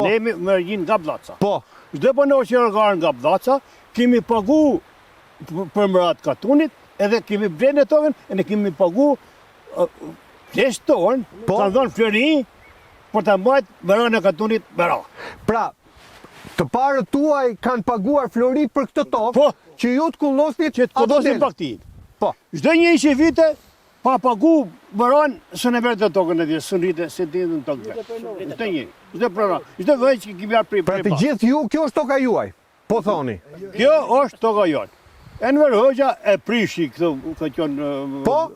Ne jemi mërgjin nga Bllaca. Po. Çdo banor që rgar nga Bllaca, kemi pagu për mërat katunit, edhe kemi blenë toven, e ne kemi pagu flesh tonë, kanë dhënë Flori, për ta mbajt mëran e katunit mëra. Pra, të parët tuaj kanë paguar Flori për këtë tokë, që ju të kullosnit që të kullosnit praktik. Po. Çdo një që vite pa pagu mëran së në verë të tokën e dhe, së rritë, se të në tokë verë. Çdo një, çdo program, çdo vend që kemi arë Pra të gjithë ju, kjo është toka juaj, po thoni. Kjo është toka jonë. Enver Hoxha e prishi këtu, Po?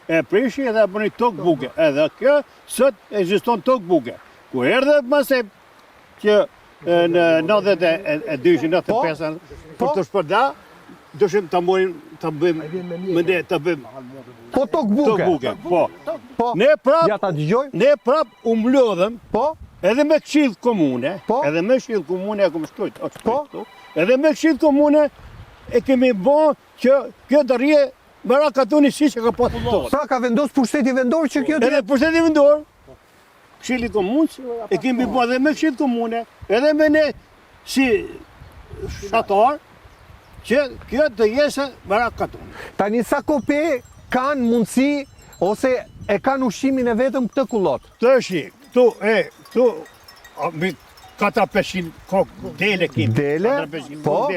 E prishi edhe e bëni tokë buke. Edhe kjo sot ekziston tokë buke. Kur erdhe mëse që në 92-95 për të shpërda, dushim të morim, të bëjmë Po tokë buke. Po. Ne Ja ta dëgjoj. prap u mlodhëm, Po. edhe me këshill komune, edhe me këshill komune e kom shkrujt, edhe me këshill komune e kemi bo që kjo të rje mëra katuni si që ka pasë të tonë. Sa ka vendos pushteti vendor që kjo të... Edhe pushteti vendor, këshilli komunës, e kemi bo edhe me këshill komune, edhe me ne si shatar, që kjo të jesë mëra katuni. Tani sa kope kanë mundësi, ose e kanë ushimin e vetëm këtë kullot? Të shi, këtu, mi 400-500 kokë dele kemi. Dele? Po?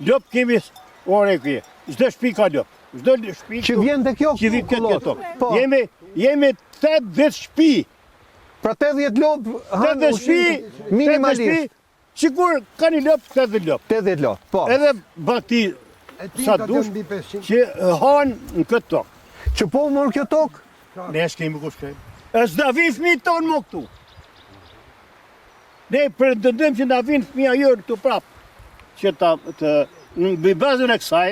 Ljop kemi, ore kje, çdo shtëpi ka ljop. Çdo shtëpi që vjen dhe kjo që vjen kullot. Po. Jemi 80 shtëpi. Pra 80 lop hanë ushqim minimalisht. Sigur ka një lop, 80 lop. 80 lop, po. Edhe bakti sa dush që hanë në këtë tokë. Që po mërë kjo tokë? Ne s'kemi ku shkojmë. E s'da vi fëmijët tonë më këtu. Ne pretendojmë që na vinë fëmija jërë këtu prapë. Që në bazën e kësaj,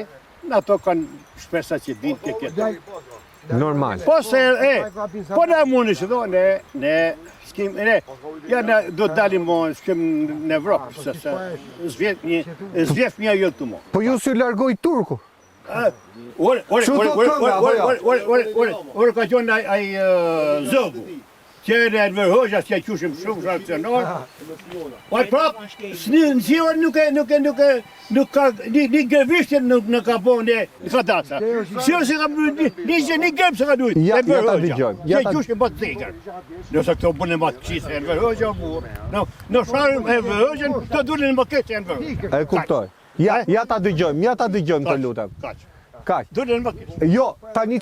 në ato kanë shpesa që dinë të këtë. Normal. Po se, po ne mundi që do, ne do të dalim shkem në Evropë, se zvjef një jo të mo. Po ju si largoj Turku? Ore ka qënë aj Zogu. Që e Enver Hoxha që e qushim shumë aksionar. Po e prap, në zivar nuk ka, një gërvishtje nuk ka po në kataca. Sërë se ka një gërmë se ka dujtë. Ja ta dëgjojmë. Që e qushim batë zekër. Nëse këto bënë e matë qisë Enver Hoxha, në sharëm Enver Hoxha, të dullin e më keqë Enver Hoxha. E kuptoj. Ja ta dëgjojmë të lutem. Kaq. Dullin e më keqë. Jo, tani